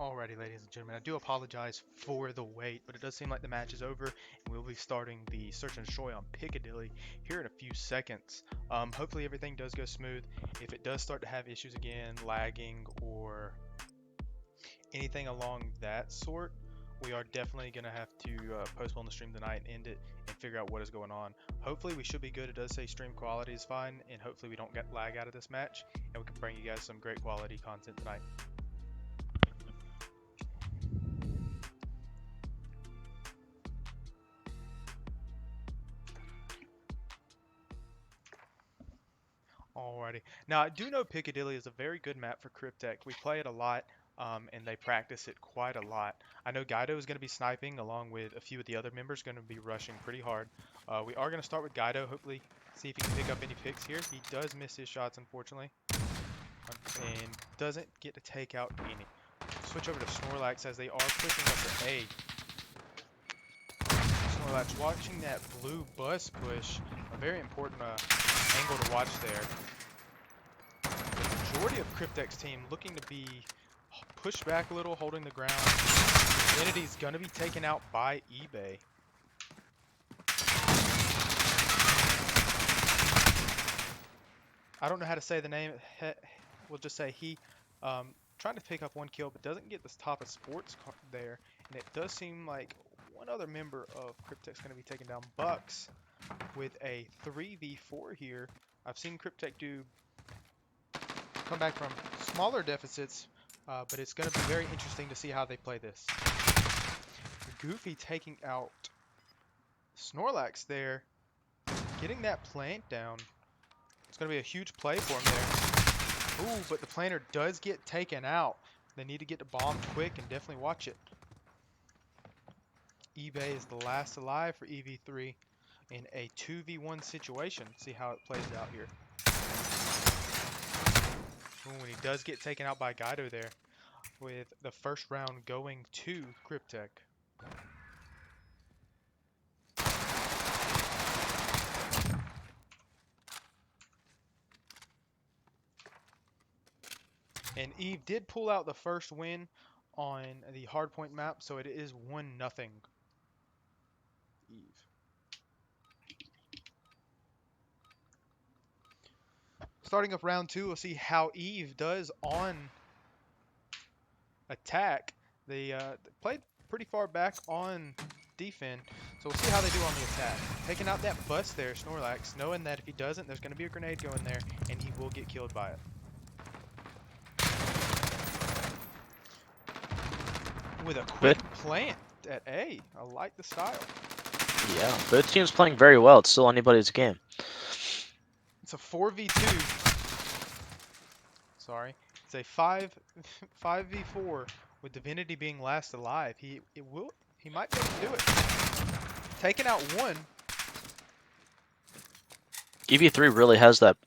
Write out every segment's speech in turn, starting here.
Alrighty, ladies and gentlemen, I do apologize for the wait, but it does seem like the match is over, and we'll be starting the Search and Destroy on Piccadilly here in a few seconds. Hopefully everything does go smooth. If it does start to have issues again, lagging, or anything along that sort, we are definitely going to have to postpone the stream tonight and end it and figure out what is going on. Hopefully we should be good. It does say stream quality is fine, and hopefully we don't get lag out of this match, and we can bring you guys some great quality content tonight. Alrighty. Now, I do know Piccadilly is a very good map for Cryptech. We play it a lot, and they practice it quite a lot. I know Guido is going to be sniping along with a few of the other members going to be rushing pretty hard. We are going to start with Guido, hopefully see if he can pick up any picks here. He does miss his shots, unfortunately, and doesn't get to take out any. Switch over to Snorlax as they are pushing up to A. Snorlax watching that blue bus push, a very important angle to watch there. The majority of Cryptech's team looking to be pushed back a little, holding the ground. Divinity's going to be taken out by eBay. I don't know how to say the name. We'll just say he trying to pick up one kill, but doesn't get the top of sports there. And it does seem like one other member of Cryptech's going to be taken down. Bucks with a 3v4 here. I've seen Cryptech come back from smaller deficits, but it's going to be very interesting to see how they play this. Goofy taking out Snorlax there, getting that plant down. It's going to be a huge play for him there. Ooh, but the planter does get taken out. They need to get the bomb quick and definitely watch it. eBay is the last alive for EV3 in a 2v1 situation. See how it plays out here. Ooh, and he does get taken out by Guido there, with the first round going to Cryptech. And Eve did pull out the first win on the hardpoint map, so it is 1-0 Eve. Starting up round 2, we'll see how Eve does on attack. They played pretty far back on defense, so we'll see how they do on the attack. Taking out that bus there, Snorlax, knowing that if he doesn't, there's going to be a grenade going there, and he will get killed by it. With a quick plant at A. I like the style. Yeah, both teams playing very well. It's still anybody's game. It's a 4v2. Sorry. It's a 5v4 with Divinity being last alive. He might be able to do it. Taking out one. EV3 really has that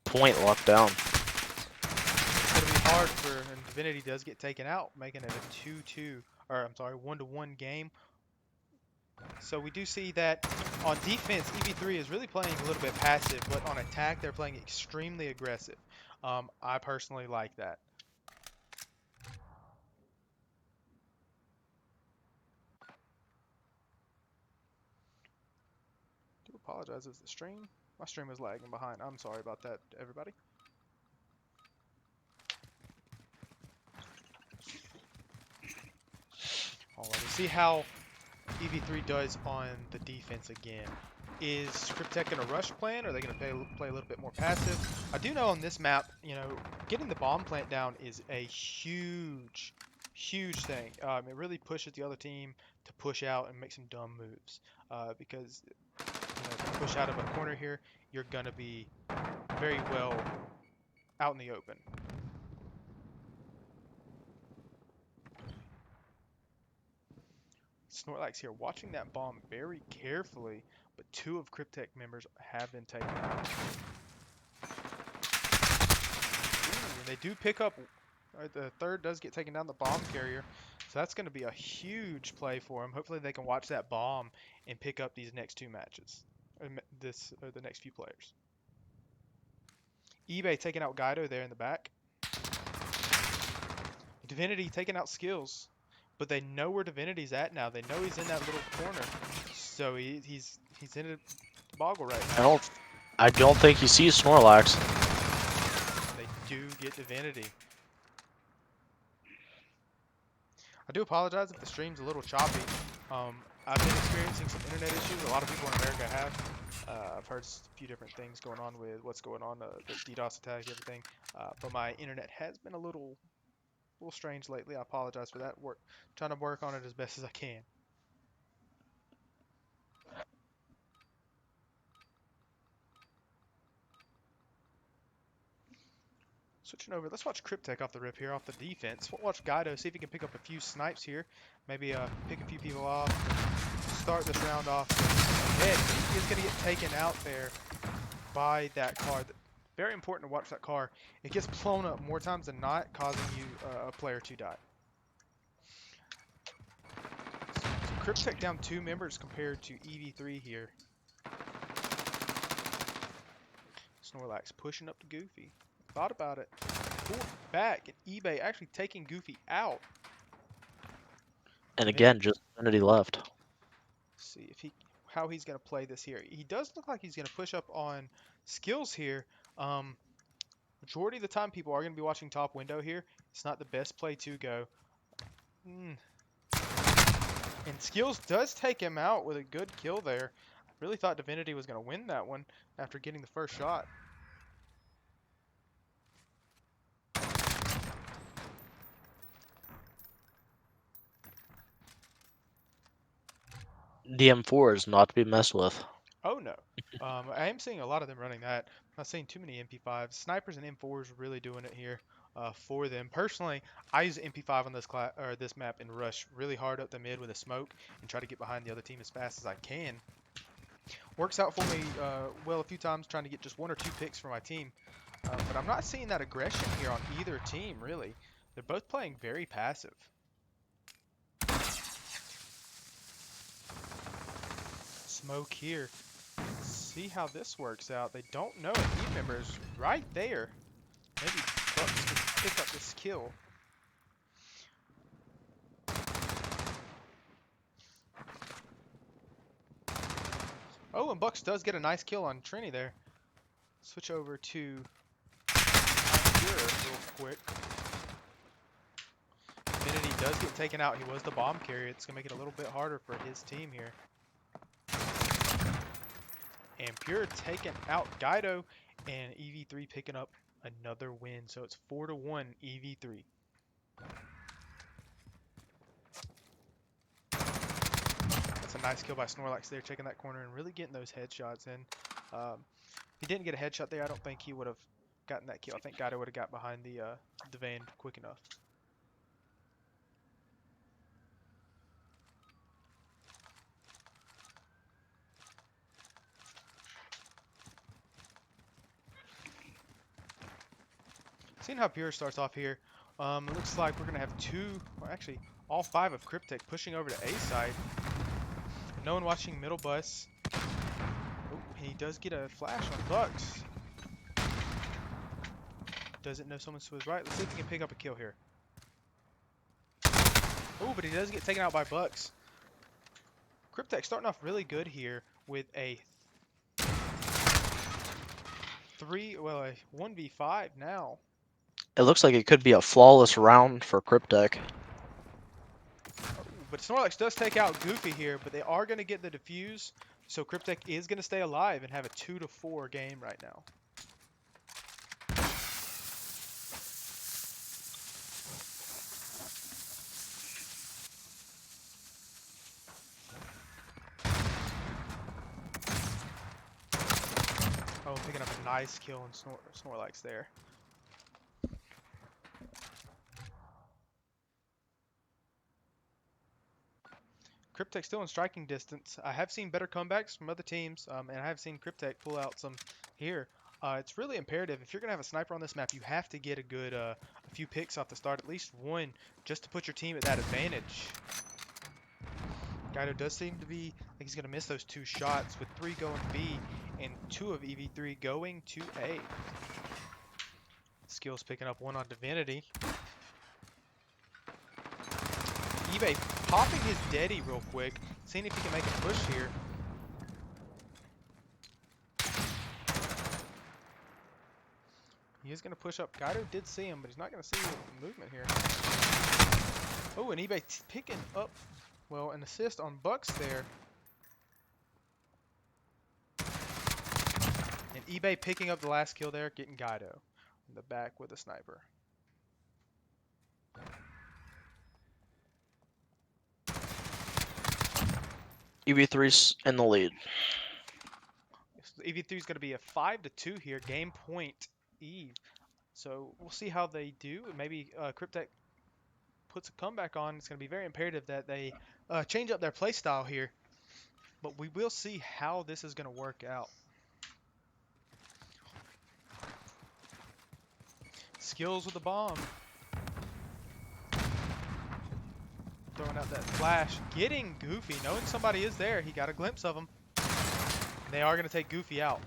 point locked down. It's going to be hard for, and Divinity does get taken out, making it a 2-2, or I'm sorry, 1-1 game. So we do see that on defense, EV3 is really playing a little bit passive, but on attack, they're playing extremely aggressive. I personally like that. I do apologize, is the stream? My stream is lagging behind. I'm sorry about that, everybody. Alright, see how EV3 does on the defense again. Is Cryptech going to rush plan, or are they going to play a little bit more passive? I do know on this map, you know, getting the bomb plant down is a huge thing. It really pushes the other team to push out and make some dumb moves. Because, you know, if you push out of a corner here, you're going to be very well out in the open. Snorlax here watching that bomb very carefully, but two of Cryptech members have been taken out. Ooh, and they do pick up, the third does get taken down, the bomb carrier, so that's going to be a huge play for them. Hopefully they can watch that bomb and pick up these next two matches, or the next few players. eBay taking out Guido there in the back. Divinity taking out Skills, but they know where Divinity's at now. They know he's in that little corner, so he's in a boggle right I now. don't, I don't think he sees Snorlax. They do get Divinity. I do apologize if the stream's a little choppy. I've been experiencing some internet issues. A lot of people in America have. I've heard a few different things going on with what's going on, the DDoS attack, everything. But my internet has been a little strange lately. I apologize for that. Trying to work on it as best as I can. Switching over, let's watch Cryptech off the rip here, off the defense. We'll watch Guido, see if he can pick up a few snipes here. Maybe pick a few people off. Start this round off. And he is going to get taken out there by that car. Very important to watch that car. It gets blown up more times than not, causing you a player to die. So Cryptech down 2 members compared to EV3 here. Snorlax pushing up to Goofy. Thought about it. Pulled back, and eBay actually taking Goofy out. And again, just Divinity left. See if how he's gonna play this here. He does look like he's gonna push up on Skills here. Majority of the time, people are gonna be watching top window here. It's not the best play to go. And Skills does take him out with a good kill there. I really thought Divinity was gonna win that one after getting the first shot. The M4 is not to be messed with. Oh no. I am seeing a lot of them running that. I'm not seeing too many MP5s. Snipers and M4s really doing it here for them. Personally, I use MP5 on this map and rush really hard up the mid with a smoke and try to get behind the other team as fast as I can. Works out for me well a few times trying to get just 1 or 2 picks for my team. But I'm not seeing that aggression here on either team, really. They're both playing very passive. Smoke here. See how this works out. They don't know it. Team members right there. Maybe Bucks can pick up this kill. Oh, and Bucks does get a nice kill on Trini there. Switch over to Pure real quick. Divinity does get taken out. He was the bomb carrier. It's going to make it a little bit harder for his team here. And Pure taking out Guido, and EV3 picking up another win. So it's 4-1 EV3. That's a nice kill by Snorlax there, taking that corner and really getting those headshots in. If he didn't get a headshot there, I don't think he would have gotten that kill. I think Guido would have got behind the van quick enough. Seeing how Pure starts off here, it looks like we're going to have actually all 5 of Cryptech pushing over to A side. No one watching middle bus. Oh, he does get a flash on Bucks. Doesn't know someone's to his right. Let's see if he can pick up a kill here. Oh, but he does get taken out by Bucks. Cryptech starting off really good here with a 1v5 now. It looks like it could be a flawless round for Cryptech. But Snorlax does take out Goofy here, but they are going to get the defuse, so Cryptech is going to stay alive and have a 2-4 game right now. Oh, picking up a nice kill on Snorlax there. Cryptech still in striking distance. I have seen better comebacks from other teams, and I have seen Cryptech pull out some here. It's really imperative. If you're going to have a sniper on this map, you have to get a good a few picks off the start, at least 1, just to put your team at that advantage. Guido does seem to be like he's going to miss those 2 shots, with 3 going B and 2 of EV3 going to A. Skills picking up 1 on Divinity. eBay popping his Deddy real quick, seeing if he can make a push here. He is going to push up. Guido did see him, but he's not going to see the movement here. Oh, and eBay picking up, well, an assist on Bucks there. And eBay picking up the last kill there, getting Guido in the back with a sniper. EV3's in the lead. So EV3 is going to be a 5-2 here, game point Eve. So we'll see how they do. Maybe Cryptech puts a comeback on. It's going to be very imperative that they change up their play style here. But we will see how this is going to work out. Skills with the bomb. Throwing out that flash. Getting Goofy. Knowing somebody is there. He got a glimpse of him. And they are going to take Goofy out.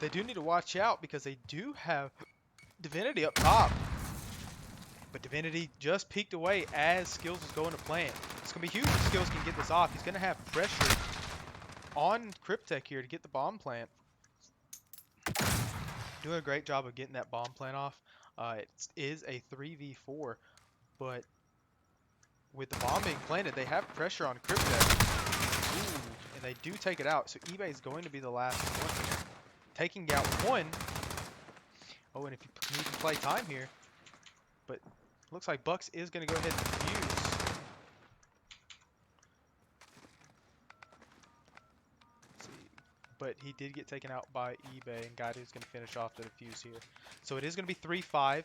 They do need to watch out because they do have Divinity up top. But Divinity just peeked away as Skills is going to plant. It's going to be huge if Skills can get this off. He's going to have pressure on Cryptech here to get the bomb plant. Doing a great job of getting that bomb plant off. It is a 3v4, but with the bomb being planted, they have pressure on Cryptech. Ooh, and they do take it out. So eBay is going to be the last one here. Taking out one. Oh, and if you need to play time here, but looks like Bucks is going to go ahead and defuse. Let's see. But he did get taken out by eBay, and Guido is going to finish off the defuse here. So it is going to be 3-5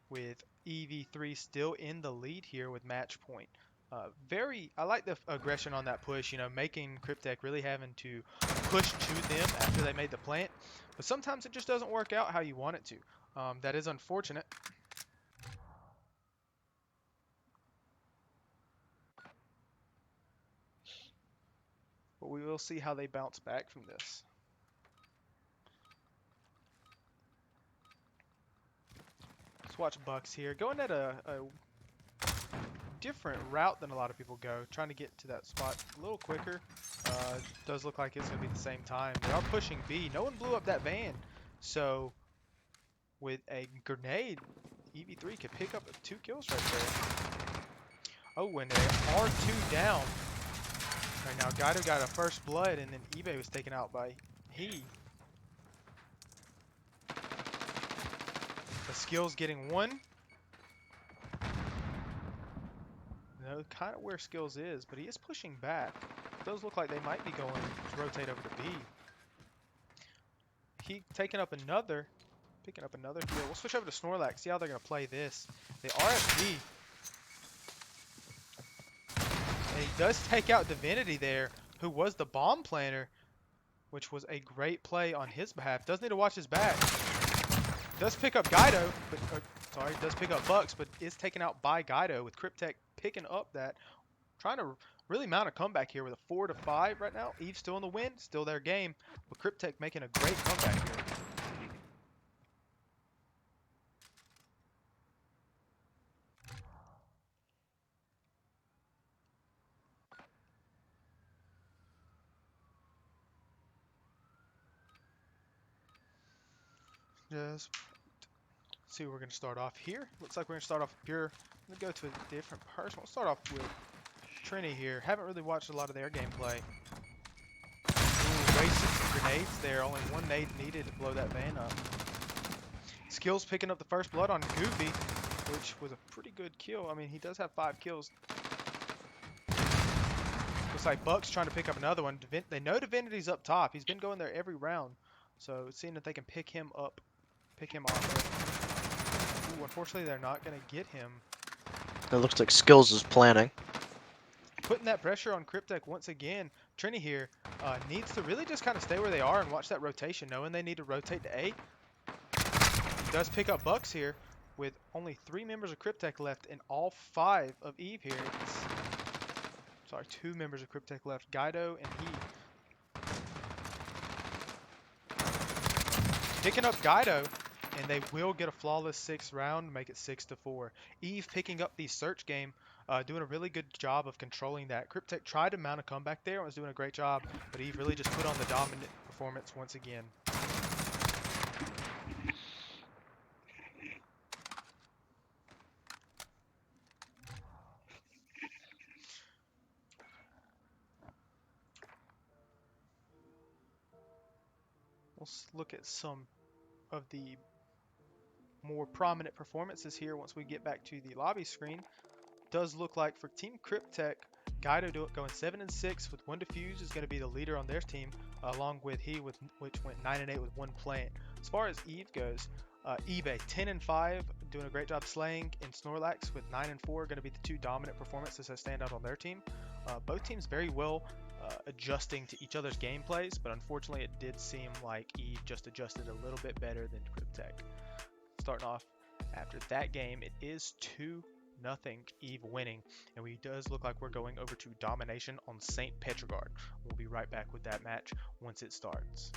with EV3 still in the lead here with match point. I like the aggression on that push, you know, making Cryptech really having to push to them after they made the plant. But sometimes it just doesn't work out how you want it to. That is unfortunate. But we will see how they bounce back from this. Let's watch Bucks here. Going at a different route than a lot of people go. Trying to get to that spot a little quicker. Does look like it's going to be the same time. They are pushing B. No one blew up that van. So with a grenade, EV3 could pick up 2 kills right there. Oh, and they are 2 down. Right now, Guido got a first blood, and then eBay was taken out by he. The Skills getting 1. No, kind of where Skills is, but he is pushing back. It does look like they might be going to rotate over to B. He picking up another heal. We'll switch over to Snorlax, see how they're going to play this. They are at B. And he does take out Divinity there, who was the bomb planter, which was a great play on his behalf. Does need to watch his back. Does pick up Guido, but does pick up Bucks, but is taken out by Guido with Cryptech picking up that. Trying to really mount a comeback here with a 4-5 right now. Eve's still in the win, still their game, but Cryptech making a great comeback here. Just see where we're going to start off here. Looks like we're going to start off with Pure. I'm going to go to a different person. We'll start off with Trini here. Haven't really watched a lot of their gameplay. Ooh, wasted some grenades there. Only one nade needed to blow that van up. Skills picking up the first blood on Goofy, which was a pretty good kill. I mean, he does have 5 kills. Looks like Buck's trying to pick up another one. They know Divinity's up top. He's been going there every round. So seeing if they can pick him up. Pick him off. Ooh, unfortunately, they're not going to get him. It looks like Skills is planning. Putting that pressure on Cryptech once again. Trini here needs to really just kind of stay where they are and watch that rotation, knowing they need to rotate to A. Does pick up Bucks here with only 3 members of Cryptech left and all 5 of Eve here. Sorry, 2 members of Cryptech left, Guido and he. Picking up Guido, and they will get a flawless 6th round, make it 6-4. Eve picking up the search game. doing a really good job of controlling that. Cryptech tried to mount a comeback there and was doing a great job, but Eve really just put on the dominant performance once again. We'll look at some of the more prominent performances here once we get back to the lobby screen. Does look like for Team Cryptech, Guido going 7-6 with one defuse is going to be the leader on their team, along with which went 9-8 with one plant. As far as Eve goes, eBay 10-5 doing a great job slaying, and Snorlax with 9-4 going to be the two dominant performances that stand out on their team. Both teams very well adjusting to each other's gameplays, but unfortunately it did seem like Eve just adjusted a little bit better than Cryptech. Starting off after that game, it is 2-0 Eve winning, and we does look like we're going over to domination on St. Petrogard. We'll be right back with that match once it starts.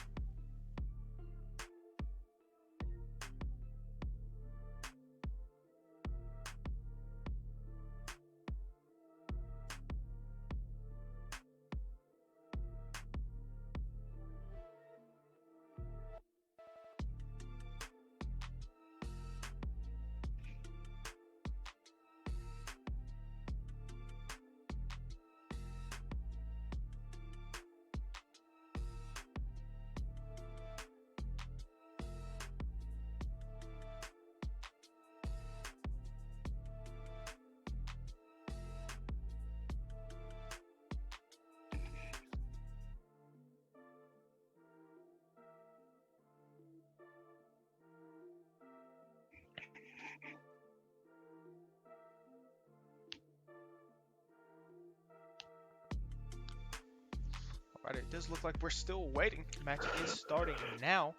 Alright, it does look like we're still waiting. The match is starting now.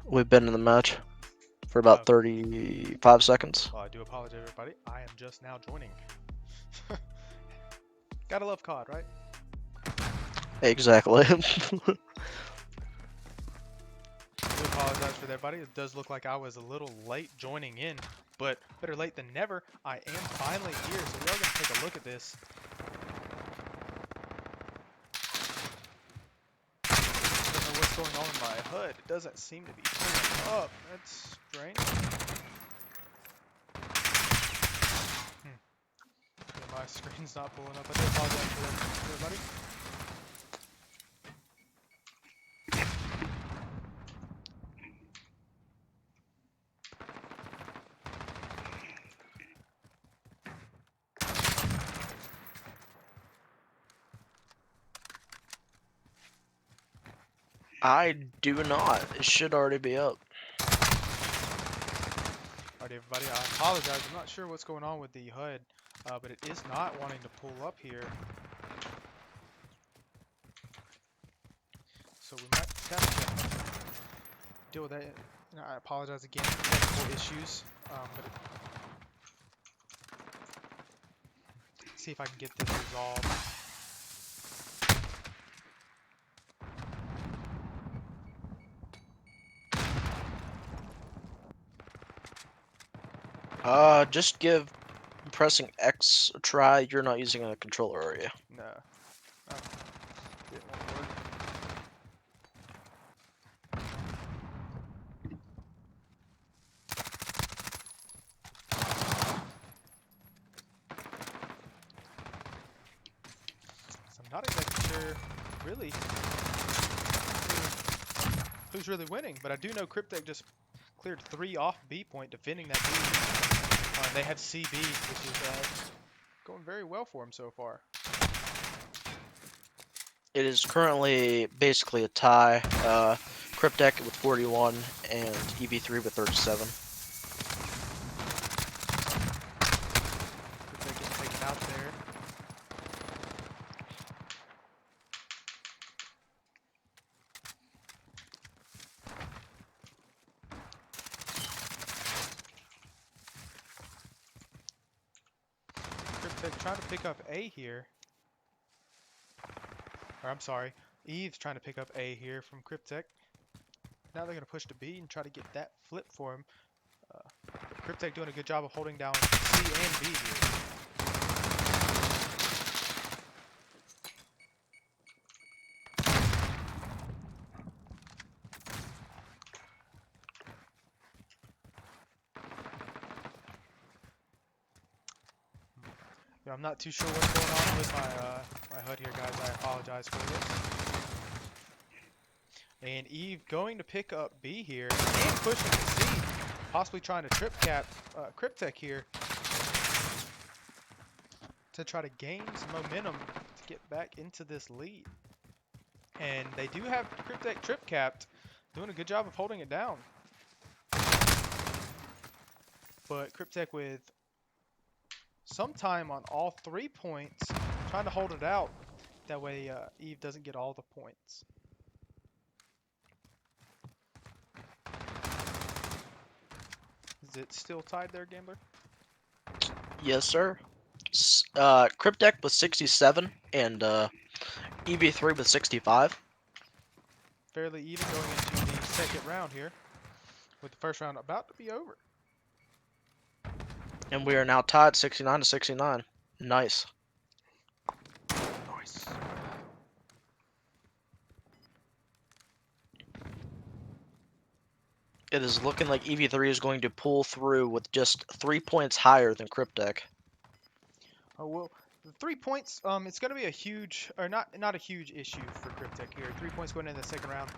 We've been in the match for about 35 seconds. Well, I do apologize, everybody. I am just now joining. Gotta love CoD, right? Exactly. I do apologize for that, buddy. It does look like I was a little late joining in, but better late than never. I am finally here, so we are going to take a look at this. I don't know what's going on in my HUD. It doesn't seem to be pulling up. That's strange. Yeah, my screen's not pulling up. I do apologize for that, everybody. I do not. It should already be up. Alright, everybody, I apologize. I'm not sure what's going on with the HUD, but it is not wanting to pull up here. So we might have to deal with that. I apologize again for technical issues, but see if I can get this resolved. Just give pressing X a try. You're not using a controller, are you? No. Didn't want to work. So I'm not exactly sure, really, who's really winning, but I do know Cryptech just cleared 3 off B point, defending that B. They have CB, which is going very well for him so far. It is currently basically a tie. Cryptech with 41 and EV3 with 37. Cryptech getting taken out there. Cryptech trying to pick up A here. Or I'm sorry, Eve's trying to pick up A here from Cryptech. Now they're going to push to B and try to get that flip for him. Cryptech doing a good job of holding down C and B here. Yeah, I'm not too sure what's going on with my HUD here, guys. I apologize for this. And Eve going to pick up B here and pushing to C, possibly trying to trip cap Cryptech here to try to gain some momentum to get back into this lead. And they do have Cryptech trip capped, doing a good job of holding it down. But Cryptech with some time on all 3 points, trying to hold it out. That way Eve doesn't get all the points. Is it still tied there, Gambler? Yes, sir. Cryptech with 67 and EV3 with 65. Fairly even going into the second round here, with the first round about to be over. And we are now tied 69 to 69. Nice. Nice. It is looking like EV3 is going to pull through with just 3 points higher than Cryptech. Oh well, the 3 points. It's going to be a huge, or not a huge issue for Cryptech here. 3 points going into the second round.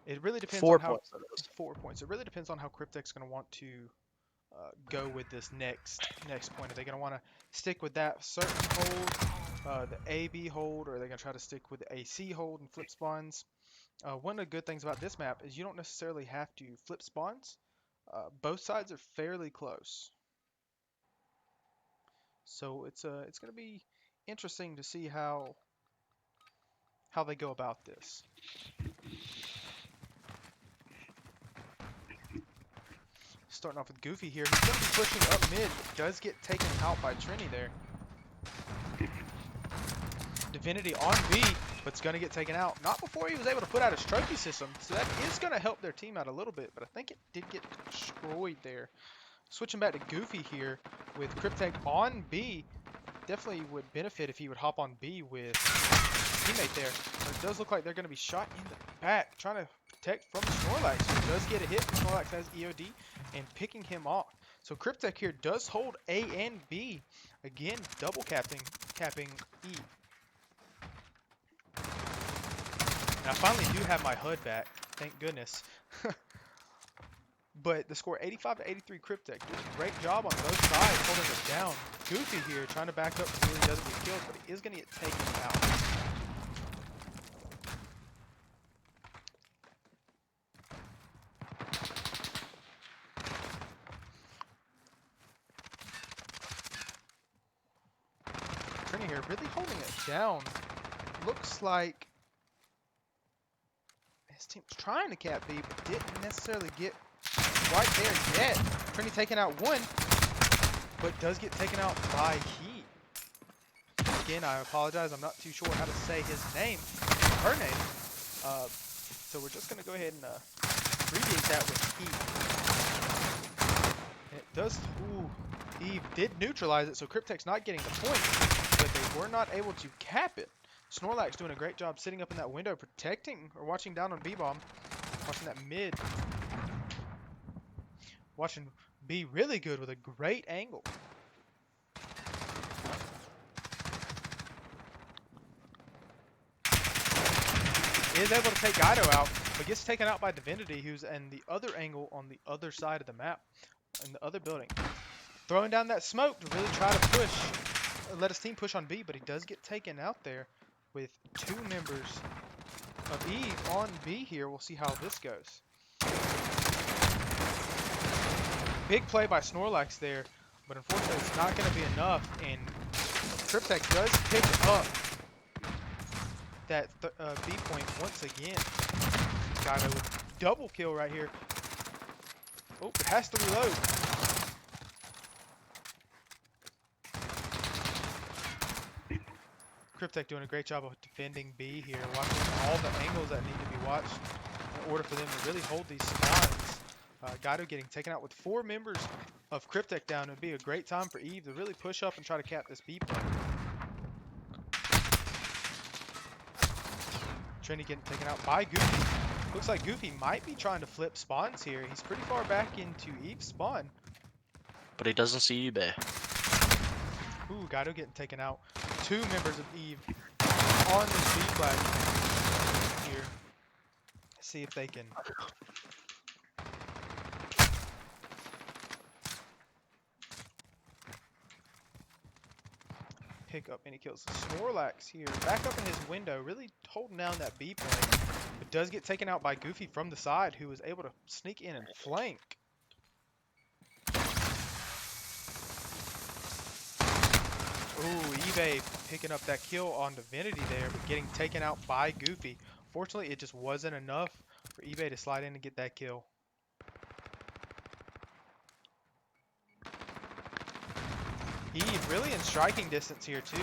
It really depends 4 on how. points. 4 points. It really depends on how Cryptech's going to want to go with this next point. Are they going to want to stick with that certain hold, the AB hold, or are they going to try to stick with the AC hold and flip spawns? One of the good things about this map is you don't necessarily have to flip spawns. Both sides are fairly close. So it's going to be interesting to see how they go about this. Starting off with Goofy here. He's going to be pushing up mid, but does get taken out by Trini there. Divinity on B, but it's going to get taken out. Not before he was able to put out his trophy system. So that is going to help their team out a little bit, but I think it did get destroyed there. Switching back to Goofy here with Cryptech on B. Definitely would benefit if he would hop on B with his teammate there. But it does look like they're going to be shot in the back, trying to protect from Snorlax, who does get a hit. Snorlax has EOD and picking him off. So Cryptech here does hold A and B. Again, double capping E. And I finally do have my HUD back, thank goodness. But the score 85 to 83 Cryptech. Doing a great job on both sides, holding it down. Goofy here trying to back up so he doesn't get killed, but he is going to get taken out. Trini here really holding it down. Looks like his team's trying to cap B, but didn't necessarily get right there yet. Trini taking out one, but does get taken out by Heat. Again, I apologize. I'm not too sure how to say his name, her name. So we're just going to go ahead and abbreviate that with Heat. And it does, Eve did neutralize it, so Cryptech's not getting the point, but they were not able to cap it. Snorlax doing a great job sitting up in that window, protecting or watching down on B-bomb, watching that mid. Watching B really good with a great angle. Is able to take Guido out, but gets taken out by Divinity, who's in the other angle on the other side of the map, in the other building. Throwing down that smoke to really try to push, let his team push on B, but he does get taken out there with 2 members of Eve on B here. We'll see how this goes. Big play by Snorlax there, but unfortunately it's not going to be enough, and Cryptech does pick up that B point once again. Got a double kill right here. Oh, it has to reload. Cryptech doing a great job of defending B here, watching all the angles that need to be watched in order for them to really hold these spawns. Guido getting taken out with 4 members of Cryptech down. It would be a great time for Eve to really push up and try to cap this B play. Trinity getting taken out by Goofy. Looks like Goofy might be trying to flip spawns here. He's pretty far back into Eve's spawn. But he doesn't see eBay. Ooh, Guido getting taken out. 2 members of Eve on this B flag here. See if they can pick up any kills. Snorlax here, back up in his window, really holding down that B plane, but does get taken out by Goofy from the side, who was able to sneak in and flank. Ooh, eBay picking up that kill on Divinity there, but getting taken out by Goofy. Fortunately, it just wasn't enough for eBay to slide in and get that kill. Eve really in striking distance here too.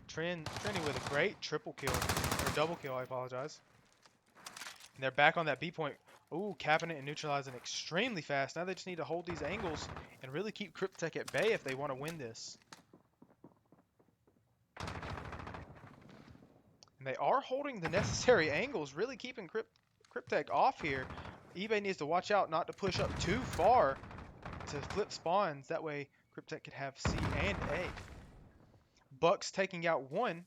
Trini with a great triple kill, or double kill, I apologize. And they're back on that B point. Ooh, capping it and neutralizing extremely fast. Now they just need to hold these angles and really keep Cryptech at bay if they want to win this. And they are holding the necessary angles, really keeping Cryptech off here. eBay needs to watch out not to push up too far to flip spawns. That way Cryptech could have C and A. Bucks taking out 1.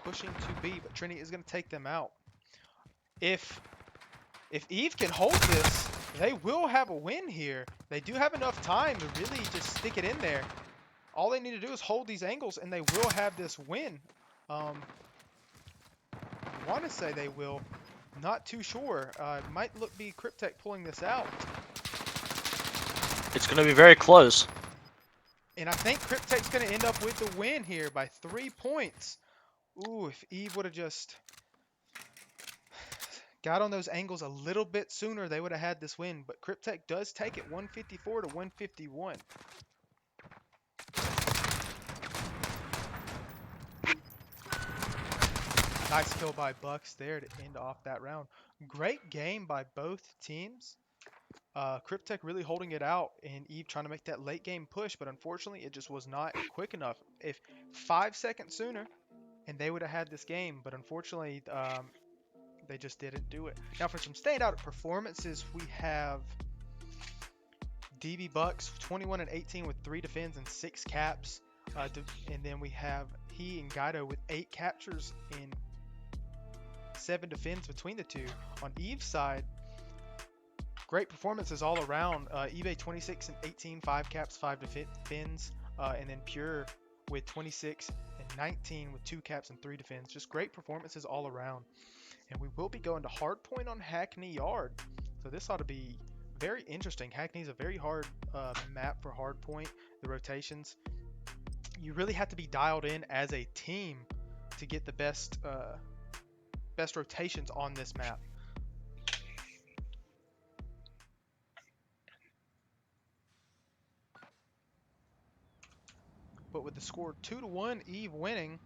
Pushing to B, but Trini is going to take them out. If Eve can hold this, they will have a win here. They do have enough time to really just stick it in there. All they need to do is hold these angles, and they will have this win. I want to say they will. Not too sure. Might be Cryptech pulling this out. It's going to be very close. And I think Cryptech's going to end up with the win here by 3 points. Ooh, if Eve would have just got on those angles a little bit sooner, they would have had this win. But Cryptech does take it 154 to 151. Nice kill by Bucks there to end off that round. Great game by both teams. Cryptech really holding it out, and Eve trying to make that late game push, but unfortunately it just was not quick enough. If 5 seconds sooner, and they would have had this game, but unfortunately they just didn't do it. Now for some standout performances, we have DB Bucks 21 and 18 with 3 defends and 6 caps, and then we have he and Guido with 8 captures and 7 defends between the two. On Eve's side, great performances all around. eBay 26 and 18, 5 caps, 5 defends, and then Pure with 26 and 19 with 2 caps and 3 defends. Just great performances all around. And we will be going to Hardpoint on Hackney Yard. So this ought to be very interesting. Hackney's a very hard map for Hardpoint. The rotations, you really have to be dialed in as a team to get the best rotations on this map. But with the score 2-1, Eve winning,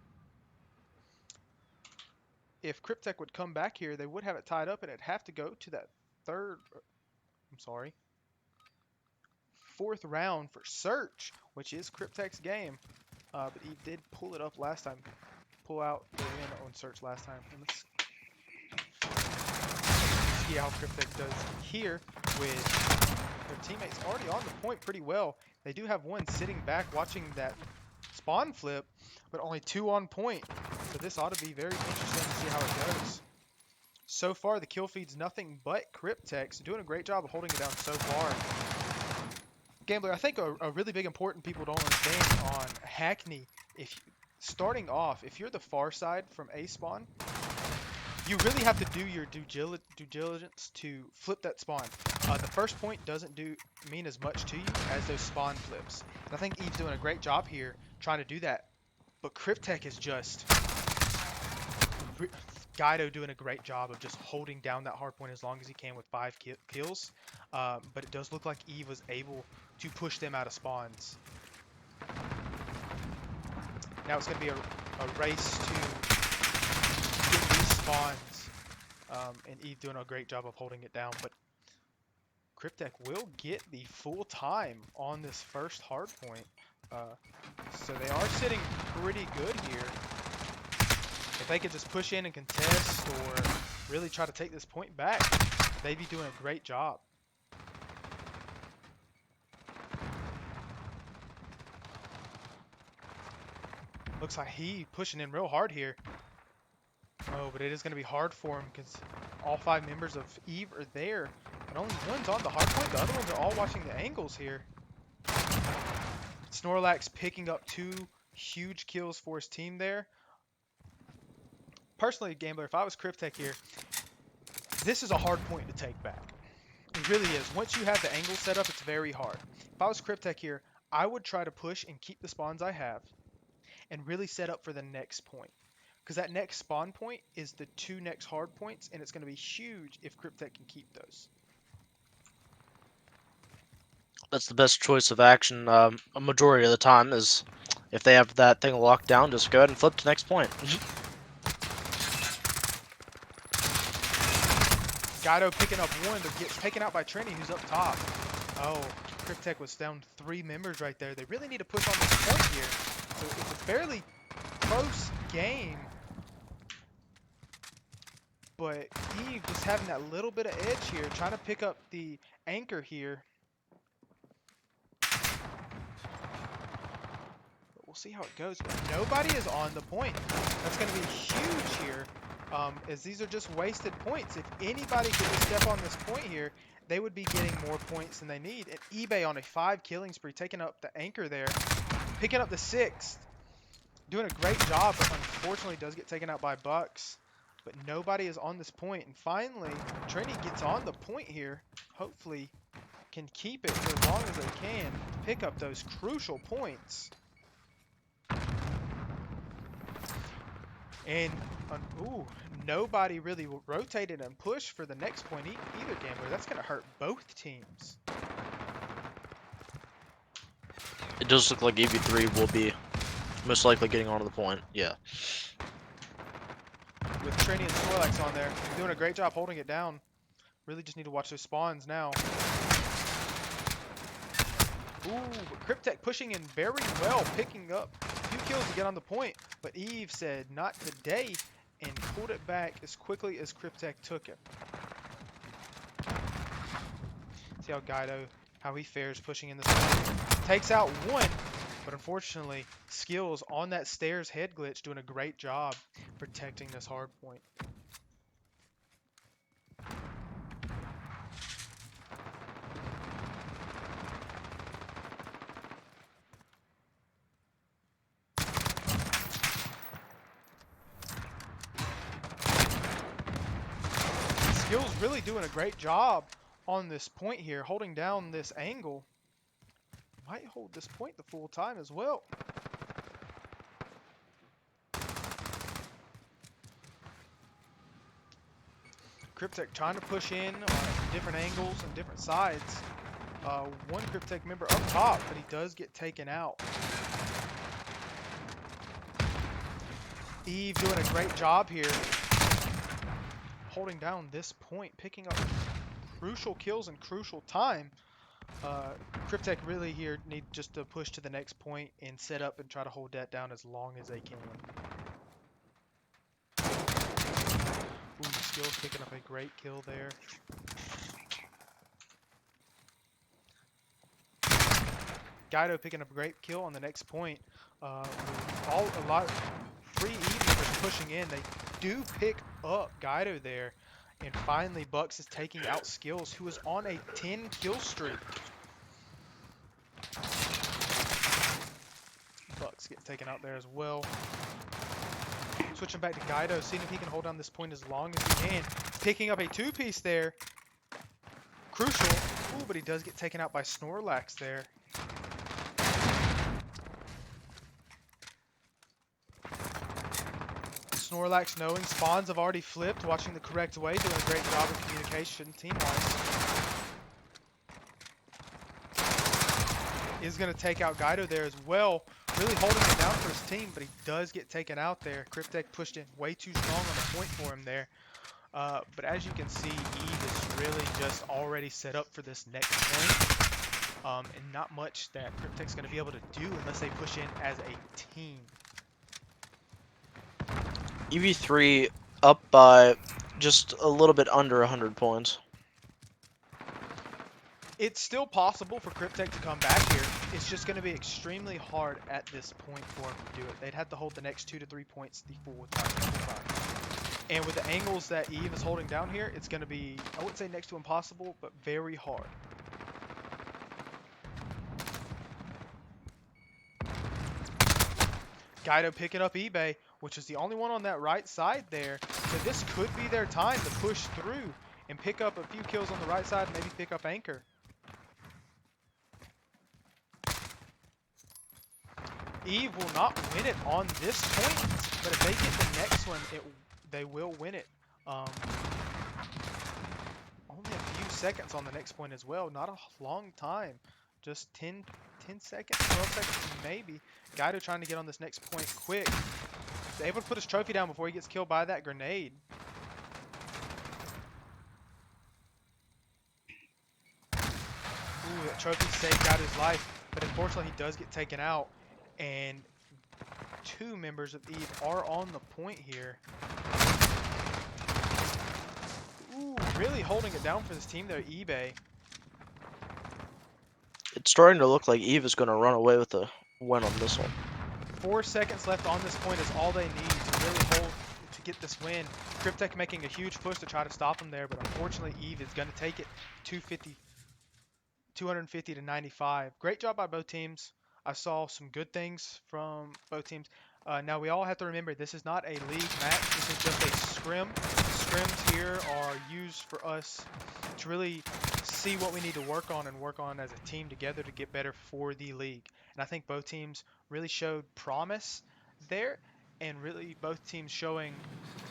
if Cryptech would come back here, they would have it tied up, and it'd have to go to that fourth round for Search, which is Cryptech's game. But Eve did pull it up last time, pull out the win on Search last time. And let's see how Cryptech does here with their teammates already on the point pretty well. They do have one sitting back watching that spawn flip, but only 2 on point. So this ought to be very interesting to see how it goes. So far, the kill feed's nothing but Cryptech, so doing a great job of holding it down so far. Gambler, I think a really big important people don't understand on Hackney, starting off, if you're the far side from A spawn, you really have to do your due diligence to flip that spawn. The first point doesn't mean as much to you as those spawn flips. And I think Eve's doing a great job here trying to do that. But Cryptech is just Guido doing a great job of just holding down that hard point as long as he can with 5 kills. But it does look like Eve was able to push them out of spawns. Now it's going to be a race to get these spawns, and Eve doing a great job of holding it down, but Cryptech will get the full time on this first hard point. So they are sitting pretty good here. If they could just push in and contest or really try to take this point back, they'd be doing a great job. Looks like he pushing in real hard here. Oh, but it is going to be hard for him because all 5 members of Eve are there. And only one's on the hard point. The other ones are all watching the angles here. Snorlax picking up 2 huge kills for his team there. Personally, Gambler, if I was Cryptech here, this is a hard point to take back. It really is. Once you have the angle set up, it's very hard. If I was Cryptech here, I would try to push and keep the spawns I have and really set up for the next point. Because that next spawn point is the 2 next hard points, and it's going to be huge if Cryptech can keep those. That's the best choice of action a majority of the time is if they have that thing locked down, just go ahead and flip to next point. Guido picking up 1, but gets taken out by Trini, who's up top. Oh, Cryptech was down 3 members right there. They really need to push on this point here. So it's a fairly close game. But Eve just having that little bit of edge here, trying to pick up the anchor here. But we'll see how it goes. But nobody is on the point. That's going to be huge here, as these are just wasted points. If anybody could just step on this point here, they would be getting more points than they need. And eBay on a 5 killing spree, taking up the anchor there, picking up the 6th, doing a great job, but unfortunately does get taken out by Bucks. But nobody is on this point. And finally, Trini gets on the point here. Hopefully can keep it for as long as they can. Pick up those crucial points. And, ooh, nobody really rotated and pushed for the next point either, Gambler. That's going to hurt both teams. It does look like EV3 will be most likely getting onto the point. Yeah. With Trini and Snorlax on there, doing a great job holding it down. Really just need to watch those spawns now. Ooh, but Cryptech pushing in very well, picking up a few kills to get on the point. But Eve said, not today, and pulled it back as quickly as Cryptech took it. See how Guido, how he fares pushing in this one. Takes out 1. But unfortunately, Skills on that stairs head glitch doing a great job protecting this hard point. Skills really doing a great job on this point here, holding down this angle. Might hold this point the full time as well. Cryptech trying to push in on different angles and different sides. One Cryptech member up top, but he does get taken out. Eve doing a great job here, holding down this point, picking up crucial kills in crucial time. Cryptech really here need just to push to the next point and set up and try to hold that down as long as they can. Ooh, Skills picking up a great kill there. Guido picking up a great kill on the next point. Free Eveners pushing in. They do pick up Guido there. And finally, Bucks is taking out Skills, who is on a 10 kill streak. Bucks getting taken out there as well. Switching back to Guido, seeing if he can hold down this point as long as he can. Picking up a 2-piece there. Crucial. Ooh, but he does get taken out by Snorlax there. Snorlax knowing spawns have already flipped, watching the correct way, doing a great job of communication team-wise. Is going to take out Guido there as well. Really holding it down for his team, but he does get taken out there. Cryptech pushed in way too strong on the point for him there. But as you can see, Eve is really just already set up for this next point. And not much that Cryptech's going to be able to do unless they push in as a team. EV3 up by just a little bit under 100 points. It's still possible for Cryptech to come back here. It's just going to be extremely hard at this point for them to do it. They'd have to hold the next 2 to 3 points the full time. And with the angles that Eve is holding down here, it's going to be, I wouldn't say next to impossible, but very hard. Guido picking up eBay, which is the only one on that right side there. So this could be their time to push through and pick up a few kills on the right side and maybe pick up Anchor. Eve will not win it on this point, but if they get the next one, they will win it. Only a few seconds on the next point as well. Not a long time. Just 10 seconds, 12 seconds maybe. Guido trying to get on this next point quick. He's able to put his trophy down before he gets killed by that grenade. Ooh, that trophy saved Guido's life, but unfortunately he does get taken out. And 2 members of Eve are on the point here. Ooh, really holding it down for this team there, eBay. It's starting to look like Eve is going to run away with a win on this one. 4 seconds left on this point is all they need to really hold to get this win. Cryptech making a huge push to try to stop them there, but unfortunately Eve is going to take it 250 to 95. Great job by both teams. I saw some good things from both teams. Now we all have to remember this is not a league match. This is just a scrim. Scrims here are used for us to really see what we need to work on and work on as a team together to get better for the league. And I think both teams really showed promise there, and really both teams showing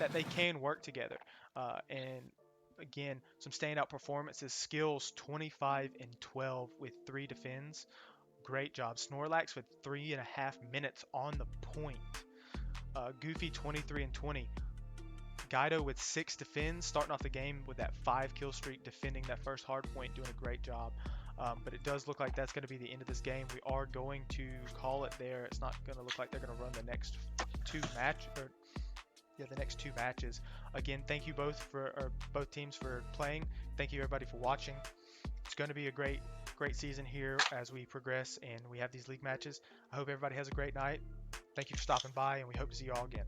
that they can work together. And again, some standout performances. Skills 25 and 12 with 3 defends. Great job. Snorlax with 3.5 minutes on the point. Goofy 23 and 20. Guido with 6 defends, starting off the game with that 5 kill streak, defending that first hard point, doing a great job. But it does look like that's going to be the end of this game. We are going to call it there. It's not going to look like they're going to run the next the next 2 matches. Again, thank you both teams for playing. Thank you everybody for watching. It's going to be a great season here as we progress and we have these league matches. I hope everybody has a great night. Thank you for stopping by, and we hope to see you all again.